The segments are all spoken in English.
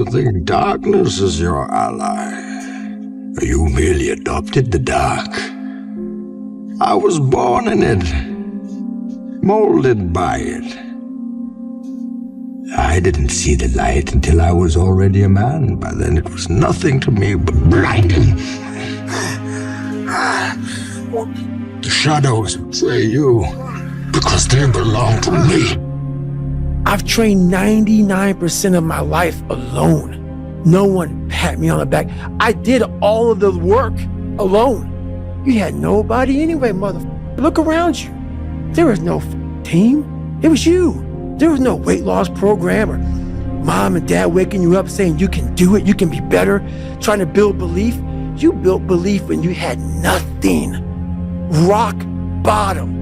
you think darkness is your ally? You merely adopted the dark. I was born in it, molded by it. I didn't see the light until I was already a man. By then it was nothing to me but blinding. The shadows betray you because they belong to me. I've trained 99% of my life alone. No one pat me on the back. I did all of the work alone. You had nobody anyway, motherfucker. Look around you. There was no team. It was you. There was no weight loss program or mom and dad waking you up saying you can do it, you can be better, trying to build belief. You built belief when you had nothing. Rock bottom.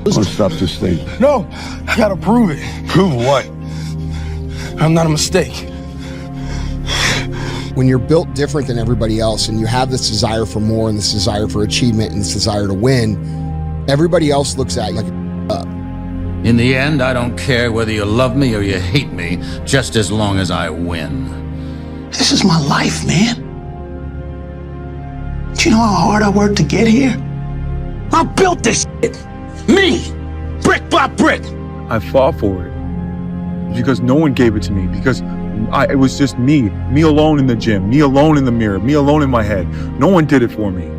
Let's stop this thing. No, I gotta prove it. Prove what? I'm not a mistake. When you're built different than everybody else and you have this desire for more and this desire for achievement and this desire to win, everybody else looks at you like up. In the end, I don't care whether you love me or you hate me, just as long as I win. This is my life, man. Do you know how hard I worked to get here? I built this shit. Me! Brick by brick! I fought for it because no one gave it to me, because it was just me alone in the gym, me alone in the mirror, me alone in my head. No one did it for me.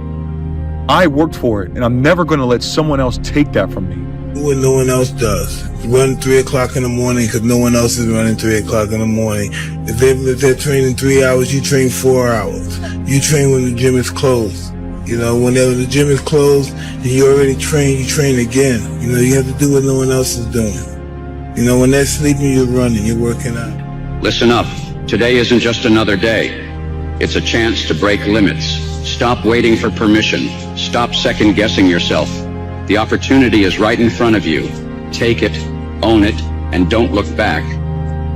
I worked for it, and I'm never gonna let someone else take that from me. Do what no one else does. Run 3 o'clock in the morning because no one else is running 3 o'clock in the morning. If they're training 3 hours, you train 4 hours. You train when the gym is closed. You know, whenever the gym is closed and you already train, you train again. You know, you have to do what no one else is doing. You know, when they're sleeping, you're running, you're working out. Listen up. Today isn't just another day. It's a chance to break limits. Stop waiting for permission. Stop second-guessing yourself. The opportunity is right in front of you. Take it, own it, and don't look back.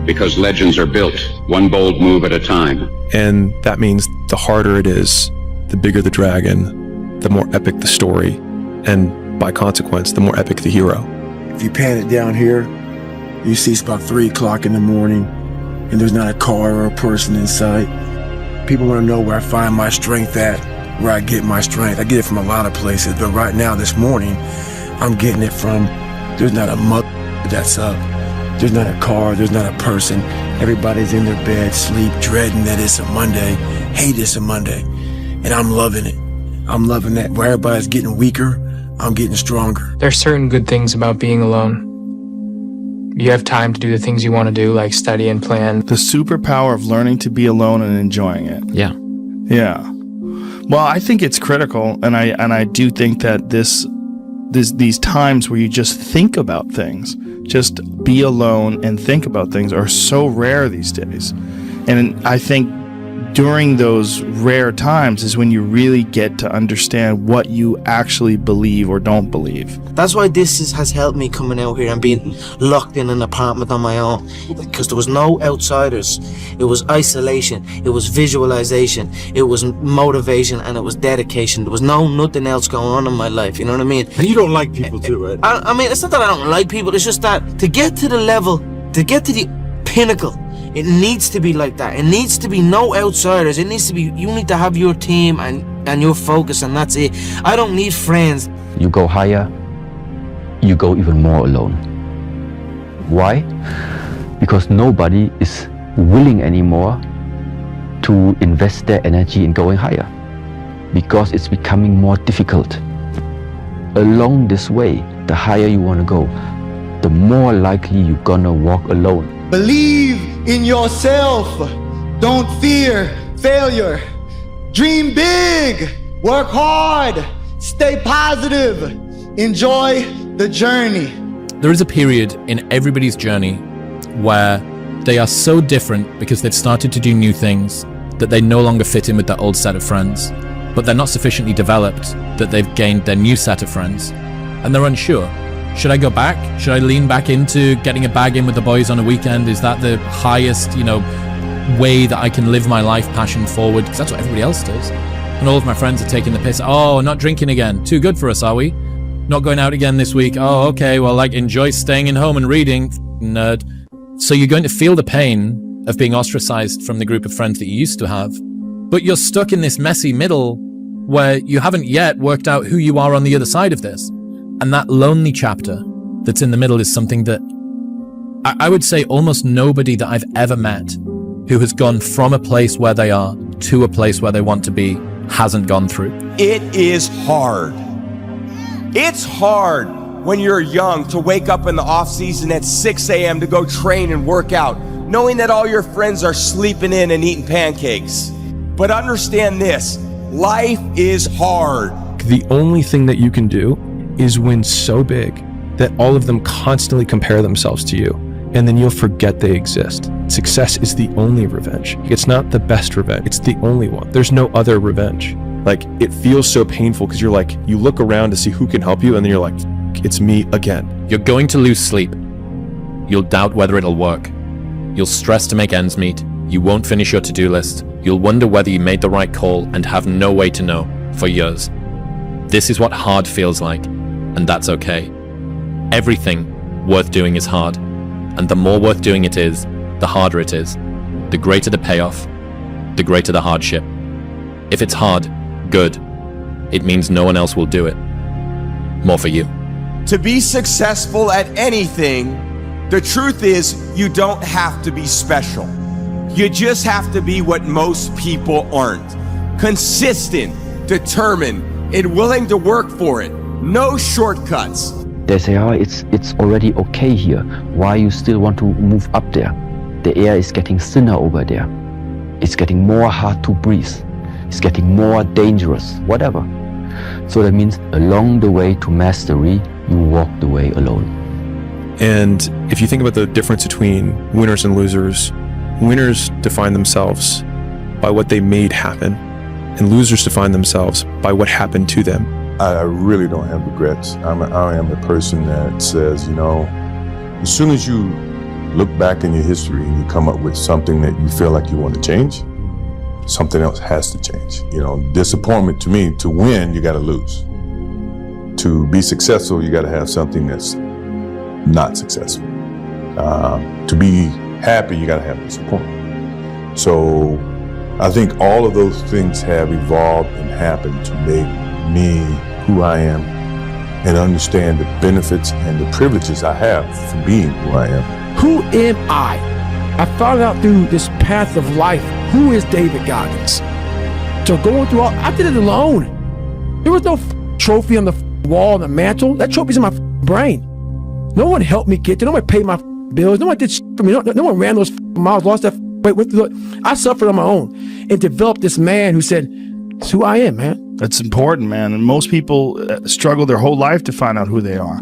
Because legends are built, one bold move at a time. And that means the harder it is, the bigger the dragon, the more epic the story, and by consequence, the more epic the hero. If you pan it down here, you see it's about 3 o'clock in the morning, and there's not a car or a person in sight. People want to know where I find my strength at, where I get my strength. I get it from a lot of places, but right now, this morning, I'm getting it from, there's not a mother that's up. There's not a car, there's not a person. Everybody's in their bed, sleep, dreading that it's a Monday, hate it's a Monday. And I'm loving it. I'm loving that. Where everybody's getting weaker, I'm getting stronger. There's certain good things about being alone. You have time to do the things you want to do, like study and plan. The superpower of learning to be alone and enjoying it. Yeah. Yeah. Well, I think it's critical, and I do think that these times where you just think about things, just be alone and think about things, are so rare these days. And I think during those rare times is when you really get to understand what you actually believe or don't believe. That's why this has helped me coming out here and being locked in an apartment on my own. Because there was no outsiders. It was isolation. It was visualization. It was motivation, and it was dedication. There was nothing else going on in my life. You know what I mean? And you don't like people too, right? I mean, it's not that I don't like people. It's just that to get to the level, to get to the pinnacle, it needs to be like that. It needs to be no outsiders. It needs to be, you need to have your team and your focus, and that's it. I don't need friends. You go higher, you go even more alone. Why? Because nobody is willing anymore to invest their energy in going higher. Because it's becoming more difficult. Along this way, the higher you want to go, the more likely you're gonna walk alone. Believe in yourself. Don't fear failure. Dream big. Work hard. Stay positive. Enjoy the journey. There is a period in everybody's journey where they are so different because they've started to do new things that they no longer fit in with their old set of friends, but they're not sufficiently developed that they've gained their new set of friends, and they're unsure. Should I go back? Should I lean back into getting a bag in with the boys on a weekend? Is that the highest, way that I can live my life passion forward? Because that's what everybody else does. And all of my friends are taking the piss. Oh, not drinking again. Too good for us, are we? Not going out again this week. Oh, okay. Well, enjoy staying in home and reading. Nerd. So you're going to feel the pain of being ostracized from the group of friends that you used to have, but you're stuck in this messy middle where you haven't yet worked out who you are on the other side of this. And that lonely chapter that's in the middle is something that I would say almost nobody that I've ever met who has gone from a place where they are to a place where they want to be hasn't gone through. It is hard. It's hard when you're young to wake up in the off season at 6 a.m. to go train and work out, knowing that all your friends are sleeping in and eating pancakes. But understand this, life is hard. The only thing that you can do is win so big that all of them constantly compare themselves to you, and then you'll forget they exist. Success is the only revenge. It's not the best revenge, it's the only one. There's no other revenge. Like, it feels so painful because you're like, you look around to see who can help you, and then you're like, it's me again. You're going to lose sleep. You'll doubt whether it'll work. You'll stress to make ends meet. You won't finish your to-do list. You'll wonder whether you made the right call and have no way to know for years. This is what hard feels like, and that's okay. Everything worth doing is hard, and the more worth doing it is, the harder it is. The greater the payoff, the greater the hardship. If it's hard, good. It means no one else will do it. More for you. To be successful at anything, the truth is you don't have to be special. You just have to be what most people aren't. Consistent, determined, and willing to work for it. No shortcuts. They say, oh, it's already okay here. Why you still want to move up there? The air is getting thinner over there. It's getting more hard to breathe. It's getting more dangerous, whatever. So that means along the way to mastery, you walk the way alone. And if you think about the difference between winners and losers, winners define themselves by what they made happen, and losers define themselves by what happened to them. I really don't have regrets. I am a person that says, as soon as you look back in your history and you come up with something that you feel like you want to change, something else has to change. Disappointment to me, to win, you got to lose. To be successful, you got to have something that's not successful. To be happy, you got to have disappointment. So I think all of those things have evolved and happened to make me who I am and understand the benefits and the privileges I have for being who I am. Who am I? I found out through this path of life, who is David Goggins? So going through I did it alone. There was no trophy on the wall, on the mantle. That trophy's in my brain. No one helped me get there. No one paid my bills. No one did for me. No one ran those miles, lost that weight. I suffered on my own and developed this man who said, it's who I am, man. That's important, man. And most people struggle their whole life to find out who they are.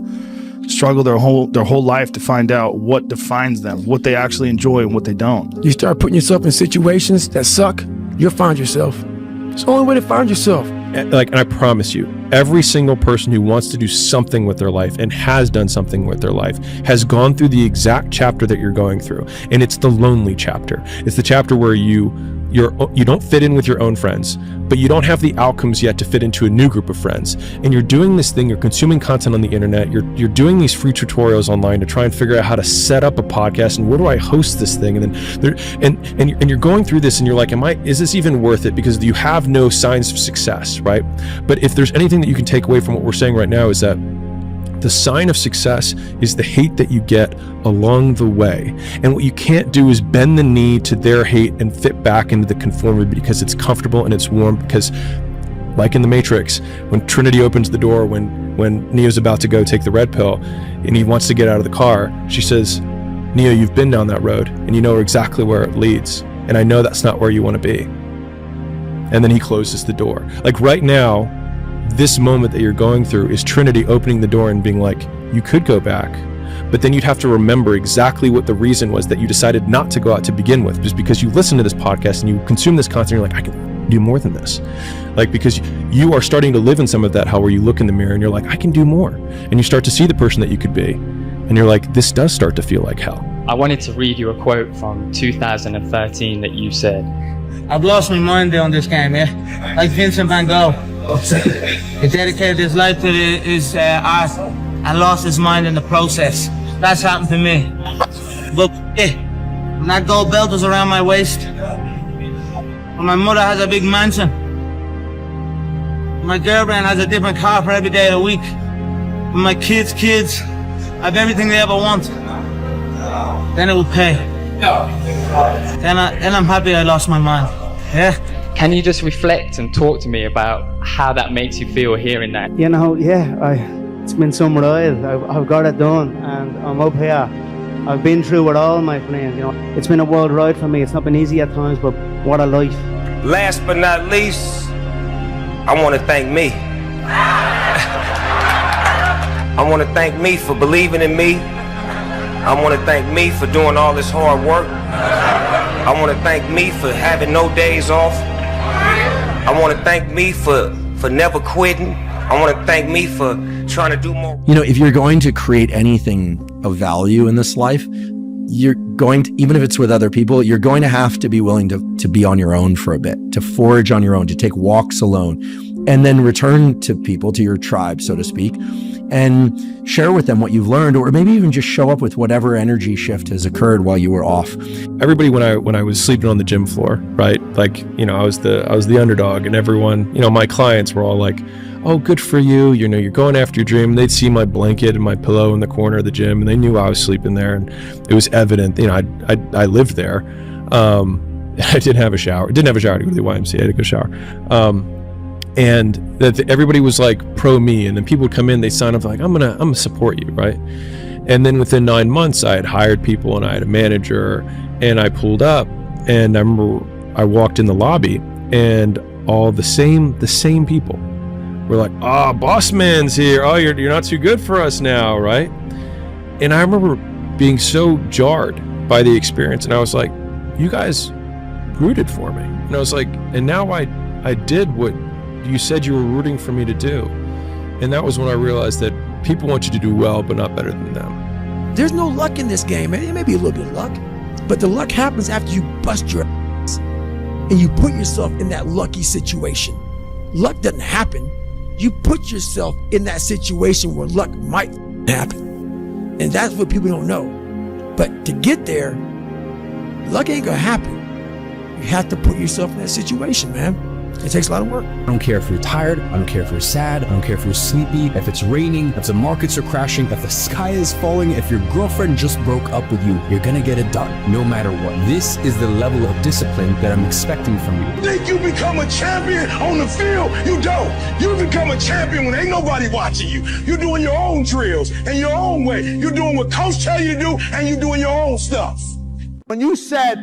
Struggle their whole life to find out what defines them, what they actually enjoy and what they don't. You start putting yourself in situations that suck, you'll find yourself. It's the only way to find yourself. And I promise you, every single person who wants to do something with their life and has done something with their life has gone through the exact chapter that you're going through. And it's the lonely chapter. It's the chapter where you don't fit in with your own friends, but you don't have the outcomes yet to fit into a new group of friends. And you're doing this thing, you're consuming content on the internet, you're doing these free tutorials online to try and figure out how to set up a podcast and where do I host this thing? And then you're going through this and you're like, is this even worth it? Because you have no signs of success, right? But if there's anything that you can take away from what we're saying right now is that the sign of success is the hate that you get along the way. And what you can't do is bend the knee to their hate and fit back into the conformity because it's comfortable and it's warm. Because like in the Matrix, when Trinity opens the door, when Neo's about to go take the red pill and he wants to get out of the car, she says, Neo, you've been down that road and you know exactly where it leads. And I know that's not where you want to be. And then he closes the door. Like right now, this moment that you're going through is Trinity opening the door and being like, you could go back, but then you'd have to remember exactly what the reason was that you decided not to go out to begin with, just because you listen to this podcast and you consume this content, you're like, I can do more than this. Like, because you are starting to live in some of that hell where you look in the mirror and you're like, I can do more. And you start to see the person that you could be. And you're like, this does start to feel like hell. I wanted to read you a quote from 2013 that you said. I've lost my mind on this game, yeah? Like Vincent van Gogh. He dedicated his life to his art and lost his mind in the process. That's happened to me. But and that gold belt was around my waist. And my mother has a big mansion. My girlfriend has a different car for every day of the week. And my kids have everything they ever want. Then it will pay. Then I'm happy I lost my mind. Yeah. Can you just reflect and talk to me about how that makes you feel hearing that? You know, it's been some ride. I've got it done, and I'm up here. I've been through it all, my friend. You know, it's been a wild ride for me. It's not been easy at times, but what a life. Last but not least, I want to thank me. I want to thank me for believing in me. I want to thank me for doing all this hard work. I want to thank me for having no days off. I want to thank me for never quitting. I want to thank me for trying to do more. You know, if you're going to create anything of value in this life, you're going to, even if it's with other people, you're going to have to be willing to be on your own for a bit, to forage on your own, to take walks alone, and then return to people, to your tribe, so to speak, and share with them what you've learned, or maybe even just show up with whatever energy shift has occurred while you were off. Everybody, when I was sleeping on the gym floor, right? Like, you know, I was the underdog, and everyone, you know, my clients were all like, "Oh, good for you. You know, you're going after your dream." And they'd see my blanket and my pillow in the corner of the gym, and they knew I was sleeping there, and it was evident. You know, I lived there. I didn't have a shower. Didn't have a shower to go to the YMCA. I had to go shower. And that everybody was like pro me, and then people would come in, they sign up like, I'm gonna support you, right? And then within 9 months, I had hired people, and I had a manager, and I pulled up, and I remember I walked in the lobby, and all the same people were like, "Oh, boss man's here. Oh, you're not too good for us now, right?" And I remember being so jarred by the experience, and I was like, "You guys rooted for me," and I was like, and now I did what you said you were rooting for me to do. And that was when I realized that people want you to do well, but not better than them. There's no luck in this game, man. It may be a little bit of luck, but the luck happens after you bust your ass and you put yourself in that lucky situation. Luck doesn't happen. You put yourself in that situation where luck might happen. And that's what people don't know. But to get there, luck ain't gonna happen. You have to put yourself in that situation, man. It takes a lot of work. I don't care if you're tired. I don't care if you're sad. I don't care if you're sleepy, if it's raining, if the markets are crashing, if the sky is falling, if your girlfriend just broke up with you, you're gonna get it done, no matter what. This is the level of discipline that I'm expecting from you. Think you become a champion on the field? You don't. You become a champion when ain't nobody watching you. You're doing your own drills in your own way. You're doing what coach tell you to do, and you're doing your own stuff. When you said,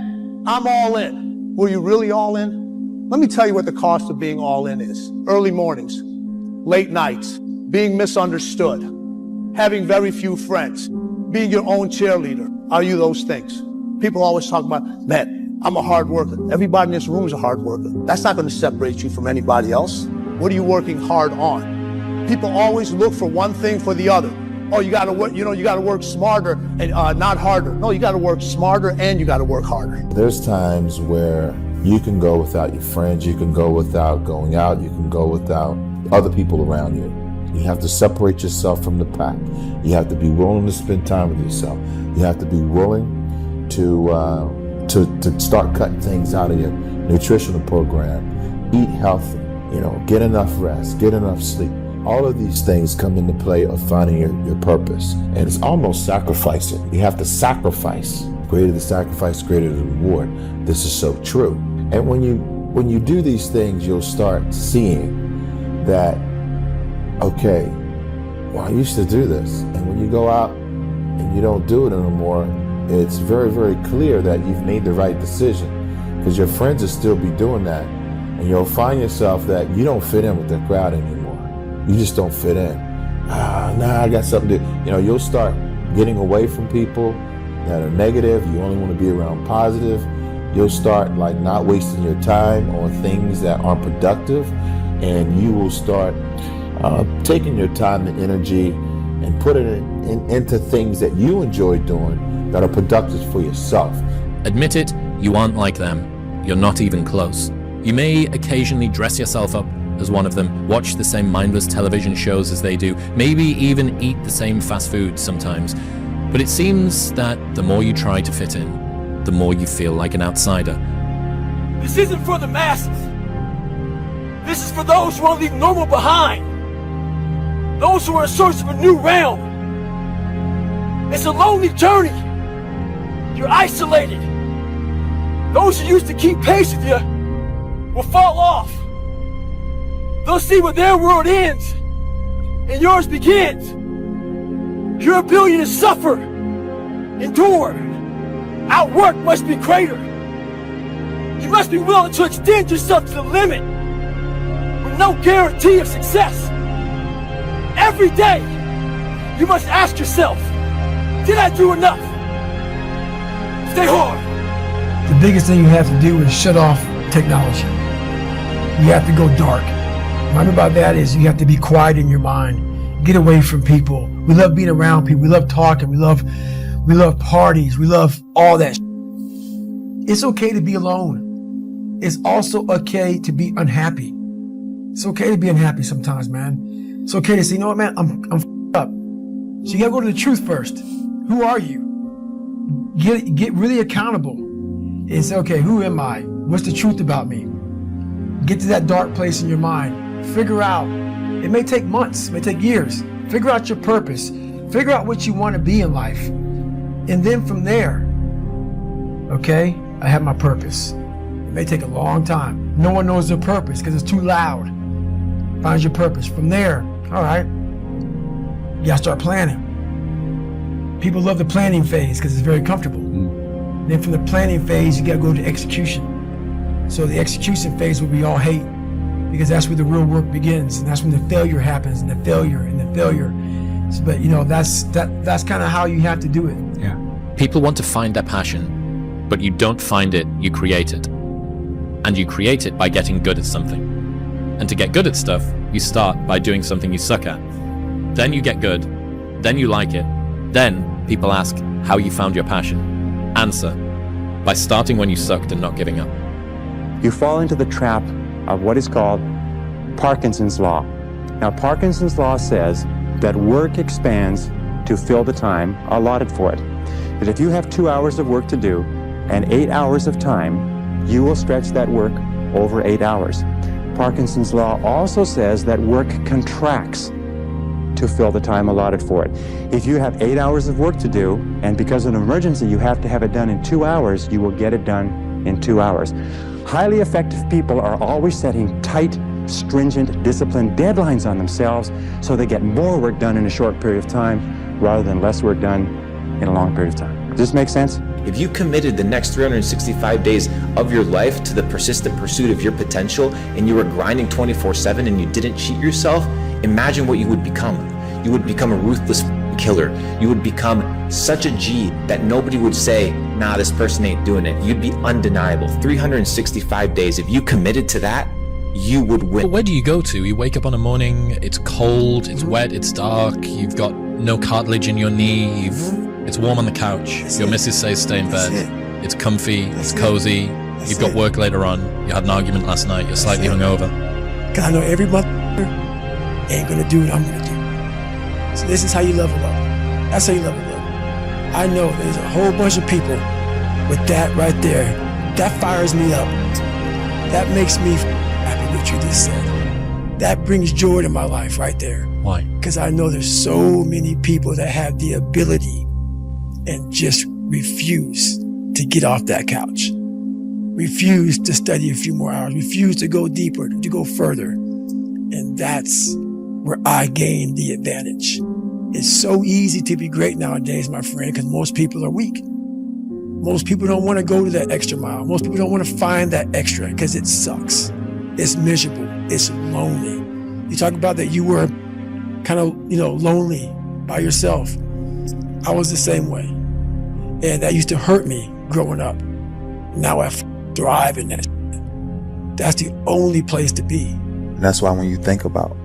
I'm all in, were you really all in? Let me tell you what the cost of being all in is. Early mornings, late nights, being misunderstood, having very few friends, being your own cheerleader. Are you those things? People always talk about, man, I'm a hard worker. Everybody in this room is a hard worker. That's not going to separate you from anybody else. What are you working hard on? People always look for one thing for the other. Oh, you got to work, you got to work smarter and not harder. No, you got to work smarter and you got to work harder. There's times where you can go without your friends, you can go without going out, you can go without other people around you. You have to separate yourself from the pack. You have to be willing to spend time with yourself. You have to be willing to start cutting things out of your nutritional program. Eat healthy, get enough rest, get enough sleep. All of these things come into play of finding your purpose. And it's almost sacrificing. You have to sacrifice. Greater the sacrifice, greater the reward. This is so true. And when you do these things, you'll start seeing that, okay, well, I used to do this. And when you go out and you don't do it anymore, it's very, very clear that you've made the right decision, because your friends will still be doing that. And you'll find yourself that you don't fit in with the crowd anymore. You just don't fit in. I got something to, you'll start getting away from people that are negative. You only want to be around positive. You'll start not wasting your time on things that aren't productive, and you will start taking your time and energy and put it into things that you enjoy doing that are productive for yourself. Admit it, you aren't like them. You're not even close. You may occasionally dress yourself up as one of them, watch the same mindless television shows as they do, maybe even eat the same fast food sometimes. But it seems that the more you try to fit in, the more you feel like an outsider. This isn't for the masses. This is for those who want to leave normal behind. Those who are in search of a new realm. It's a lonely journey. You're isolated. Those who used to keep pace with you will fall off. They'll see where their world ends and yours begins. Your ability to suffer, endure, outwork must be greater. You must be willing to extend yourself to the limit with no guarantee of success. Every day, you must ask yourself, did I do enough? Stay hard. The biggest thing you have to do is shut off technology. You have to go dark. What I mean by that is you have to be quiet in your mind. Get away from people. We love being around people. We love talking. We love parties. We love all that. It's okay to be alone. It's also okay to be unhappy. It's okay to be unhappy sometimes, man. It's okay to say, you know what, man, I'm up. So you gotta go to the truth first. Who are you? Get really accountable. And say, okay, who am I? What's the truth about me? Get to that dark place in your mind. Figure out. It may take months, it may take years. Figure out your purpose. Figure out what you want to be in life. And then from there, okay, I have my purpose. It may take a long time. No one knows their purpose because it's too loud. Find your purpose. From there, all right, you gotta start planning. People love the planning phase because it's very comfortable. Then from the planning phase, you gotta go to execution. So the execution phase, what we all hate, because that's where the real work begins, and that's when the failure happens, and the failure. So, but you know, that's kind of how you have to do it. Yeah. People want to find their passion, but you don't find it, you create it. And you create it by getting good at something. And to get good at stuff, you start by doing something you suck at. Then you get good, then you like it. Then people ask how you found your passion. Answer, by starting when you sucked and not giving up. You fall into the trap of what is called Parkinson's Law. Now, Parkinson's Law says that work expands to fill the time allotted for it. That if you have 2 hours of work to do and 8 hours of time, you will stretch that work over 8 hours. Parkinson's Law also says that work contracts to fill the time allotted for it. If you have 8 hours of work to do, and because of an emergency you have to have it done in 2 hours, you will get it done in 2 hours. Highly effective people are always setting tight, stringent, disciplined deadlines on themselves so they get more work done in a short period of time rather than less work done in a long period of time. Does this make sense? If you committed the next 365 days of your life to the persistent pursuit of your potential and you were grinding 24/7 and you didn't cheat yourself, imagine what you would become. You would become a ruthless killer. You would become such a G that nobody would say, nah, this person ain't doing it. You'd be undeniable. 365 days, if you committed to that, you would win. But where do you go to? You wake up on a morning, it's cold, it's wet, it's dark, you've got no cartilage in your knee, it's warm on the couch, your missus says stay in bed, it's comfy, it's cozy, you've got work later on, you had an argument last night, you're slightly hungover. Because I know every motherfucker ain't gonna do what I'm gonna do. So this is how you level up. That's how you level up. I know there's a whole bunch of people with that right there. That fires me up. That makes me happy what you just said. That brings joy to my life right there. Why? Because I know there's so many people that have the ability and just refuse to get off that couch. Refuse to study a few more hours. Refuse to go deeper, to go further. And that's where I gain the advantage. It's so easy to be great nowadays, my friend, because most people are weak. Most people don't want to go to that extra mile. Most people don't want to find that extra because it sucks. It's miserable. It's lonely. You talk about that you were kind of, lonely by yourself. I was the same way. And that used to hurt me growing up. Now I thrive in that. That's the only place to be. And that's why when you think about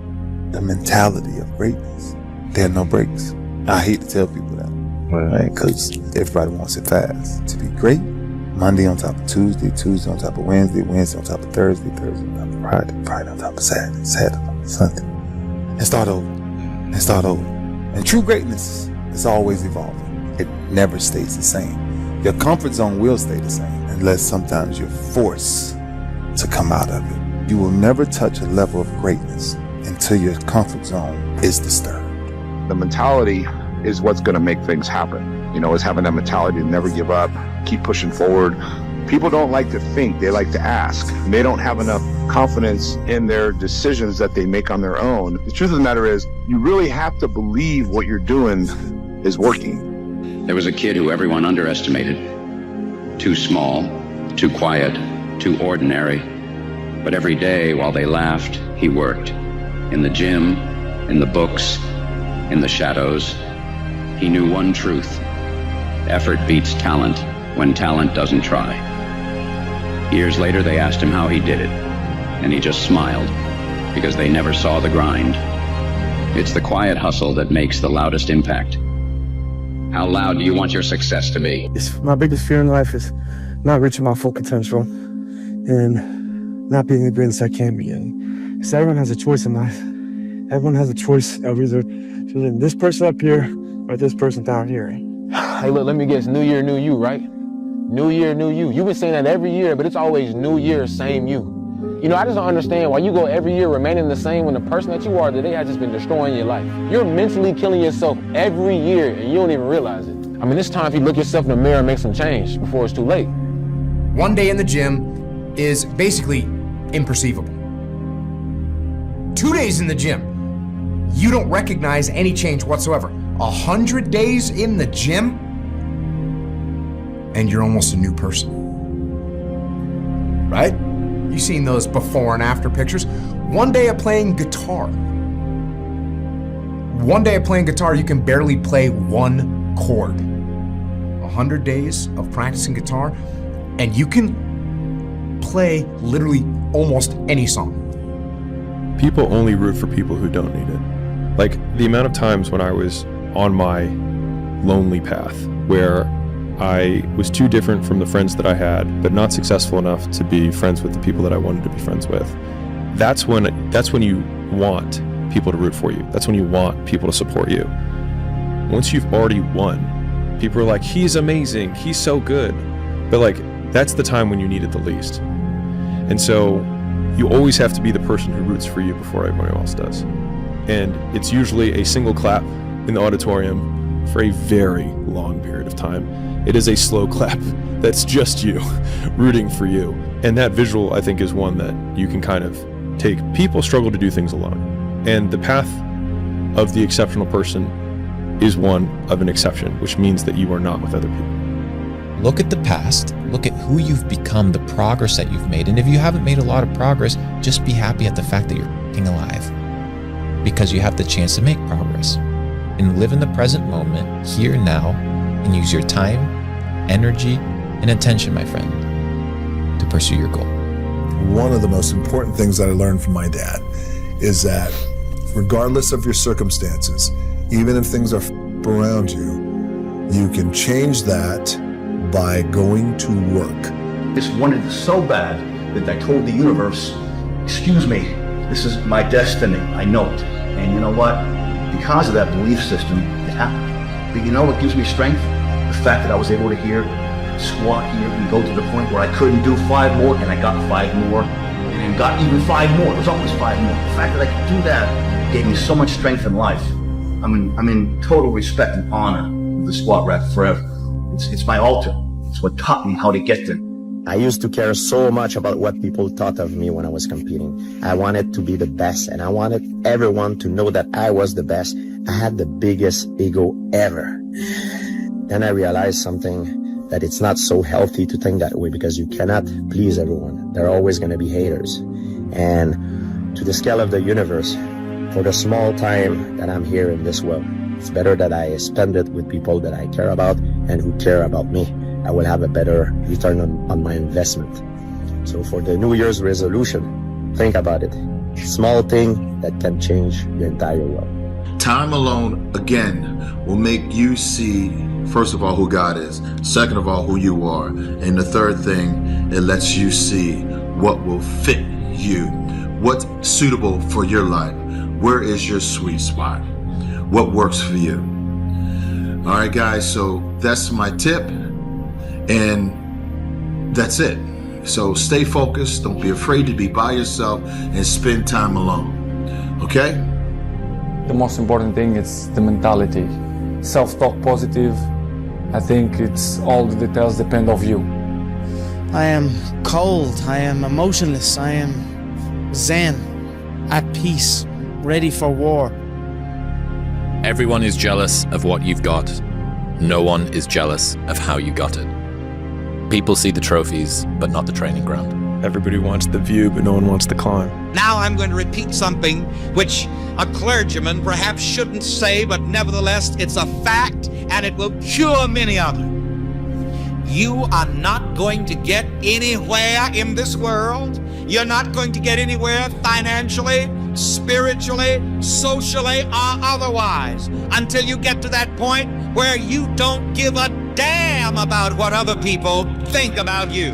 the mentality of greatness, there are no breaks. I hate to tell people that, right? Because everybody wants it fast. To be great, Monday on top of Tuesday, Tuesday on top of Wednesday, Wednesday on top of Thursday, Thursday on top of Friday, Friday on top of Saturday, Saturday on top of Sunday. And start over, and start over. And true greatness is always evolving. it never stays the same. Your comfort zone will stay the same unless sometimes you're forced to come out of it. You will never touch a level of greatness until your comfort zone is disturbed. The mentality is what's going to make things happen. You know, is having that mentality to never give up, keep pushing forward. People don't like to think, they like to ask. They don't have enough confidence in their decisions that they make on their own. The truth of the matter is, you really have to believe what you're doing is working. There was a kid who everyone underestimated. Too small, too quiet, too ordinary. But every day while they laughed, he worked. In the gym, in the books, in the shadows. He knew one truth. Effort beats talent when talent doesn't try. Years later, they asked him how he did it, and he just smiled, because they never saw the grind. It's the quiet hustle that makes the loudest impact. How loud do you want your success to be? My biggest fear in life is not reaching my full potential and not being the greatest I can be. And so everyone has a choice in life. Everyone has a choice of either choosing this person up here or this person down here. Hey, look, let me guess. New year, new you, right? New year, new you. You've been saying that every year, but it's always new year, same you. You know, I just don't understand why you go every year remaining the same when the person that you are today has just been destroying your life. You're mentally killing yourself every year, and you don't even realize it. I mean, it's time for you to look yourself in the mirror and make some change before it's too late. One day in the gym is basically imperceivable. 2 days in the gym, you don't recognize any change whatsoever. 100 days in the gym, and you're almost a new person. Right? You've seen those before and after pictures. One day of playing guitar. One day of playing guitar, you can barely play one chord. 100 days of practicing guitar, and you can play literally almost any song. People only root for people who don't need it. Like the amount of times when I was on my lonely path where I was too different from the friends that I had, but not successful enough to be friends with the people that I wanted to be friends with. That's when you want people to root for you. That's when you want people to support you. Once you've already won, people are like, he's amazing, he's so good. But like, that's the time when you need it the least. And so you always have to be the person who roots for you before everyone else does. And it's usually a single clap in the auditorium for a very long period of time. It is a slow clap that's just you rooting for you. And that visual, I think, is one that you can kind of take. People struggle to do things alone. And the path of the exceptional person is one of an exception, which means that you are not with other people. Look at the past, look at who you've become, the progress that you've made. And if you haven't made a lot of progress, just be happy at the fact that you're alive, because you have the chance to make progress. And live in the present moment, here and now, and use your time, energy, and attention, my friend, to pursue your goal. One of the most important things that I learned from my dad is that regardless of your circumstances, even if things are around you, you can change that by going to work. Just wanted it so bad that I told the universe, excuse me, this is my destiny, I know it. And you know what? Because of that belief system, it happened. But you know what gives me strength? The fact that I was able to squat here and go to the point where I couldn't do 5 more, and I got 5 more, and got even 5 more. It was almost 5 more. The fact that I could do that gave me so much strength in life. I'm in total respect and honor of the squat rack forever. It's my altar. It's what taught me how to get there. I used to care so much about what people thought of me when I was competing. I wanted to be the best, and I wanted everyone to know that I was the best. I had the biggest ego ever. Then I realized something, that it's not so healthy to think that way, because you cannot please everyone. There are always going to be haters. And to the scale of the universe, for the small time that I'm here in this world, it's better that I spend it with people that I care about and who care about me. I will have a better return on my investment. So for the New Year's resolution, think about it. Small thing that can change the entire world. Time alone, again, will make you see, first of all, who God is. Second of all, who you are. And the third thing, it lets you see what will fit you. What's suitable for your life. Where is your sweet spot? What works for you? All right, guys, so that's my tip, and that's it. So stay focused, don't be afraid to be by yourself, and spend time alone, okay? The most important thing is the mentality. Self-talk positive. I think it's all the details depend on you. I am cold, I am emotionless, I am zen, at peace, ready for war. Everyone is jealous of what you've got. No one is jealous of how you got it. People see the trophies, but not the training ground. Everybody wants the view, but no one wants the climb. Now I'm going to repeat something which a clergyman perhaps shouldn't say, but nevertheless it's a fact and it will cure many of them. You are not going to get anywhere in this world. You're not going to get anywhere financially, spiritually, socially, or otherwise until you get to that point where you don't give a damn about what other people think about you.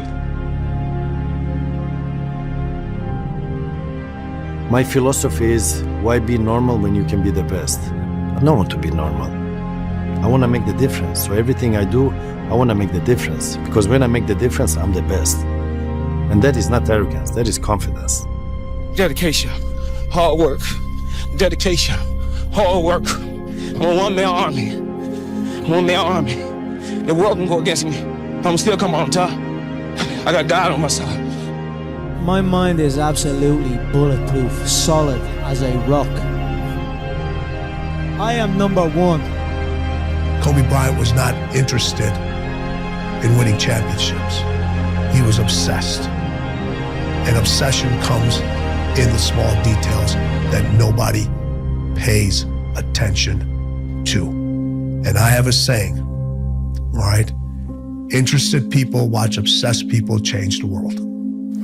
My philosophy is, why be normal when you can be the best? I don't want to be normal. I want to make the difference. So everything I do, I want to make the difference. Because when I make the difference, I'm the best. And that is not arrogance, that is confidence. Dedication, hard work. Dedication, hard work. I'm a one-man army. One-man army. The world can go against me. I'm still come on top. I got God on my side. My mind is absolutely bulletproof, solid as a rock. I am number one. Kobe Bryant was not interested in winning championships. He was obsessed. And obsession comes in the small details that nobody pays attention to. And I have a saying, all right? Interested people watch obsessed people change the world.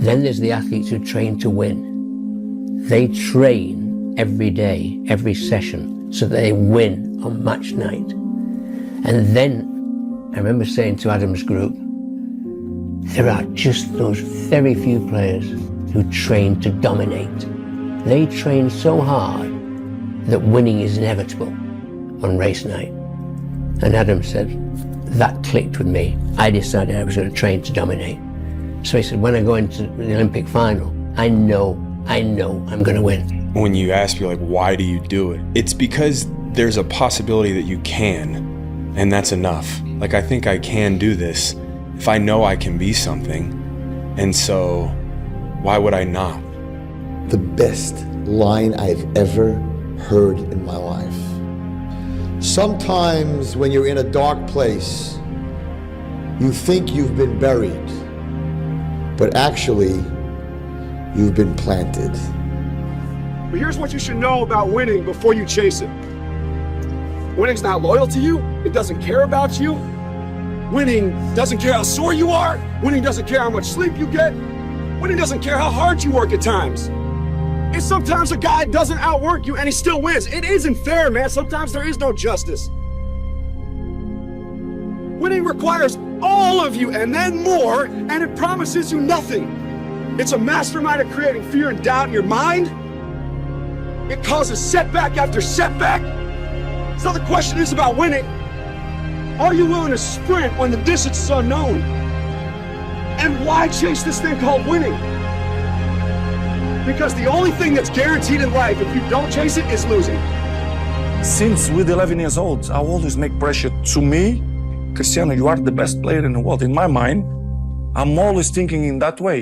Then there's the athletes who train to win. They train every day, every session, so that they win on match night. And then, I remember saying to Adam's group, there are just those very few players who train to dominate. They train so hard that winning is inevitable on race night. And Adam said, that clicked with me. I decided I was going to train to dominate. So he said, when I go into the Olympic final, I know I'm going to win. When you ask me, like, why do you do it? It's because there's a possibility that you can, and that's enough. Like, I think I can do this if I know I can be something. And so, why would I not? The best line I've ever heard in my life. Sometimes when you're in a dark place, you think you've been buried, but actually, you've been planted. But here's what you should know about winning before you chase it. Winning's not loyal to you. It doesn't care about you. Winning doesn't care how sore you are. Winning doesn't care how much sleep you get. Winning doesn't care how hard you work at times. And sometimes a guy doesn't outwork you and he still wins. It isn't fair, man. Sometimes there is no justice. Winning requires all of you and then more, and it promises you nothing. It's a mastermind at creating fear and doubt in your mind. It causes setback after setback. So the question is about winning. Are you willing to sprint when the distance is unknown? And why chase this thing called winning? Because the only thing that's guaranteed in life, if you don't chase it, is losing. Since with 11 years old, I always make pressure to me. Cristiano, you are the best player in the world. In my mind, I'm always thinking in that way.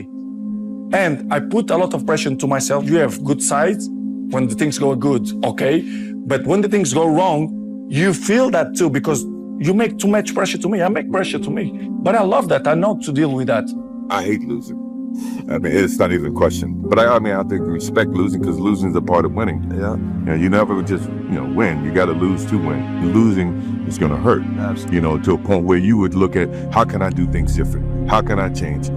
And I put a lot of pressure to myself. You have good sides when the things go good, okay? But when the things go wrong, you feel that too, because you make too much pressure to me. I make pressure to me. But I love that. I know to deal with that. I hate losing. I mean, it's not even a question. But I think respect losing, because losing is a part of winning. Yeah. You never just, win. You got to lose to win. Losing is going to hurt. Absolutely. To a point where you would look at, how can I do things different? How can I change?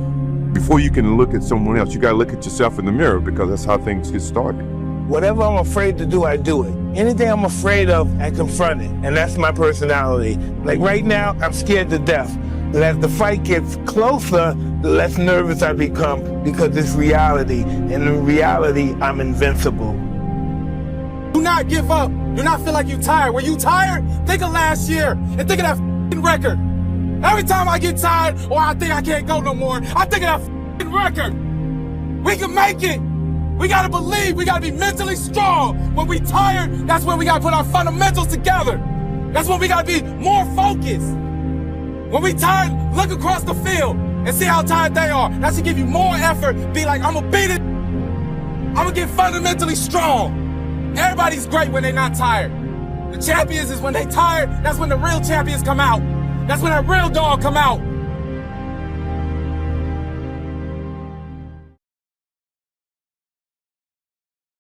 Before you can look at someone else, you got to look at yourself in the mirror, because that's how things get started. Whatever I'm afraid to do, I do it. Anything I'm afraid of, I confront it. And that's my personality. Like right now, I'm scared to death. But as the fight gets closer, the less nervous I become, because it's reality. And in reality, I'm invincible. Do not give up. Do not feel like you're tired. When you tired, think of last year and think of that f***ing record. Every time I get tired or I think I can't go no more, I think of that f***ing record. We can make it. We gotta believe. We gotta be mentally strong. When we tired, that's when we gotta put our fundamentals together. That's when we gotta be more focused. When we tired, look across the field and see how tired they are. That should give you more effort. Be like, I'm gonna beat it. I'm gonna get fundamentally strong. Everybody's great when they're not tired. The champions is when they tired, that's when the real champions come out. That's when that real dog come out.